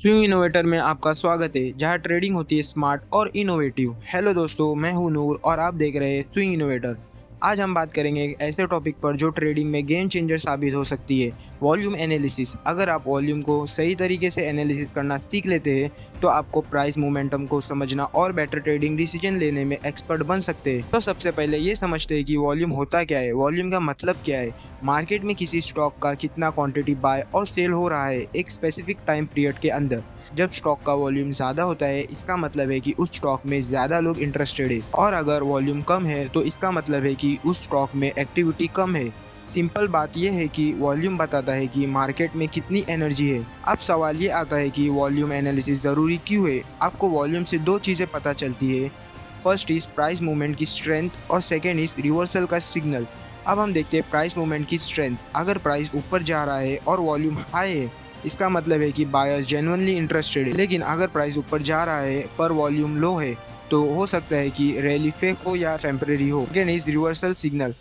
Swing innovator में आपका स्वागत है, जहां ट्रेडिंग होती है स्मार्ट और इनोवेटिव। हेलो दोस्तों, मैं हूं नूर और आप देख रहे हैं स्विंग इनोवेटर। आज हम बात करेंगे एक ऐसे टॉपिक पर जो ट्रेडिंग में गेम चेंजर साबित हो सकती है, वॉल्यूम एनालिसिस। अगर आप वॉल्यूम को सही तरीके से एनालिसिस करना सीख लेते हैं तो आपको प्राइस मोमेंटम को समझना और बेटर ट्रेडिंग डिसीजन लेने में एक्सपर्ट बन सकते हैं। तो सबसे पहले ये समझते हैं कि वॉल्यूम होता क्या है, वॉल्यूम का मतलब क्या है। मार्केट में किसी स्टॉक का कितना क्वांटिटी बाय और सेल हो रहा है एक स्पेसिफिक टाइम पीरियड के अंदर। जब स्टॉक का वॉल्यूम ज़्यादा होता है इसका मतलब है कि उस स्टॉक में ज़्यादा लोग इंटरेस्टेड है, और अगर वॉल्यूम कम है तो इसका मतलब है कि उस स्टॉक में एक्टिविटी कम है। सिंपल बात यह है कि वॉल्यूम बताता है कि मार्केट में कितनी एनर्जी है। अब सवाल ये आता है कि वॉल्यूम एनालिसिस ज़रूरी क्यों है। आपको वॉल्यूम से दो चीज़ें पता चलती है। फर्स्ट इज प्राइस मूवमेंट की स्ट्रेंथ और सेकेंड इज रिवर्सल का सिग्नल। अब हम देखते हैं प्राइस मूवमेंट की स्ट्रेंथ। अगर प्राइस ऊपर जा रहा है और वॉल्यूम हाई है इसका मतलब है कि बायर्स जेन्युइनली इंटरेस्टेड है। लेकिन अगर प्राइस ऊपर जा रहा है पर वॉल्यूम लो है तो हो सकता है कि रैली फेक हो या टेम्परेरी हो। Second is reversal signal.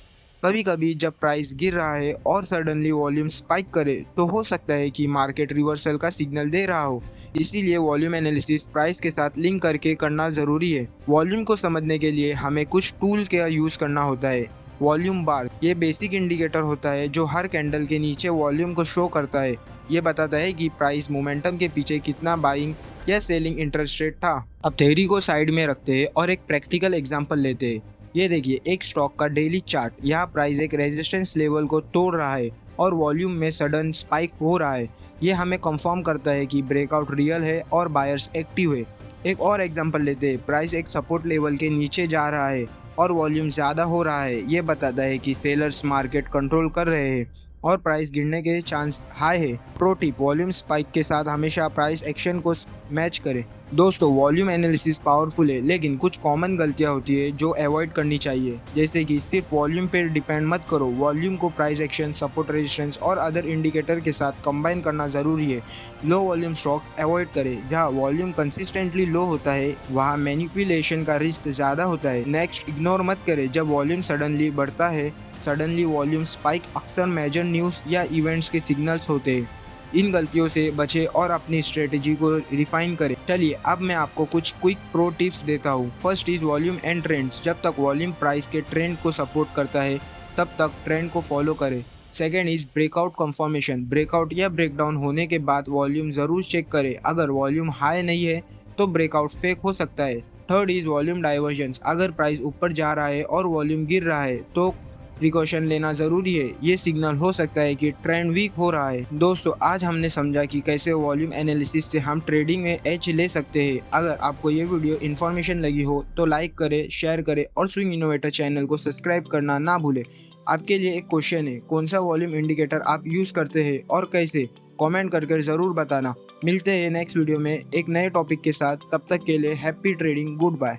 कभी कभी जब प्राइस गिर रहा है और सडनली वॉल्यूम स्पाइक करे तो हो सकता है कि मार्केट रिवर्सल का सिग्नल दे रहा हो। इसीलिए वॉल्यूम एनालिसिस प्राइस के साथ लिंक करके करना जरूरी है। वॉल्यूम को समझने के लिए हमें कुछ टूल का यूज करना होता है। वॉल्यूम बार ये बेसिक इंडिकेटर होता है जो हर कैंडल के नीचे वॉल्यूम को शो करता है। ये बताता है कि प्राइस मोमेंटम के पीछे कितना बाइंग या सेलिंग इंटरेस्ट रेट था। अब थ्योरी को साइड में रखते हैं और एक प्रैक्टिकल एग्जांपल लेते हैं। ये देखिए एक स्टॉक का डेली चार्ट। यहाँ प्राइस एक रेजिस्टेंस लेवल को तोड़ रहा है और वॉल्यूम में सडन स्पाइक हो रहा है। ये हमें कंफर्म करता है कि ब्रेकआउट रियल है और बायर्स एक्टिव है। एक और एग्जांपल लेते हैं। प्राइस एक सपोर्ट लेवल के नीचे जा रहा है और वॉल्यूम ज़्यादा हो रहा है। ये बताता है कि सेलर्स मार्केट कंट्रोल कर रहे हैं और प्राइस गिरने के चांस हाई है। प्रो टिप, वॉल्यूम स्पाइक के साथ हमेशा प्राइस एक्शन को मैच करें। दोस्तों, वॉल्यूम एनालिसिस पावरफुल है लेकिन कुछ कॉमन गलतियां होती है जो अवॉइड करनी चाहिए। जैसे कि सिर्फ वॉल्यूम पे डिपेंड मत करो। वॉल्यूम को प्राइस एक्शन, सपोर्ट, रेजिस्टेंस और अदर इंडिकेटर के साथ कंबाइन करना जरूरी है। लो वॉल्यूम स्टॉक्स अवॉइड करें। जहाँ वॉल्यूम कंसिस्टेंटली लो होता है वहाँ मैनिपुलेशन का रिस्क ज़्यादा होता है। नेक्स्ट, इग्नोर मत करें जब वॉल्यूम सडनली बढ़ता है। सडनली वॉल्यूम स्पाइक अक्सर मेजर न्यूज़ या इवेंट्स के सिग्नल्स होते हैं। इन गलतियों से बचें और अपनी स्ट्रेटेजी को रिफाइन करें। चलिए अब मैं आपको कुछ क्विक प्रो टिप्स देता हूँ। First is volume and trends. जब तक वॉल्यूम प्राइस के ट्रेंड को सपोर्ट करता है तब तक ट्रेंड को फॉलो करें। Second is breakout confirmation. Breakout या ब्रेकडाउन होने के बाद वॉल्यूम जरूर चेक करें। अगर वॉल्यूम हाई नहीं है तो ब्रेकआउट फेक हो सकता है। Third is volume divergence. अगर प्राइस ऊपर जा रहा है और वॉल्यूम गिर रहा है तो प्रिकॉशन लेना जरूरी है। ये सिग्नल हो सकता है कि ट्रेंड वीक हो रहा है। दोस्तों, आज हमने समझा कि कैसे वॉल्यूम एनालिसिस से हम ट्रेडिंग में एज ले सकते हैं। अगर आपको ये वीडियो इन्फॉर्मेशन लगी हो तो लाइक करें, शेयर करें और स्विंग इनोवेटर चैनल को सब्सक्राइब करना ना भूलें। आपके लिए एक क्वेश्चन है, कौन सा वॉल्यूम इंडिकेटर आप यूज करते हैं और कैसे? कमेंट करके जरूर बताना। मिलते हैं नेक्स्ट वीडियो में एक नए टॉपिक के साथ। तब तक के लिए हैप्पी ट्रेडिंग, गुड बाय।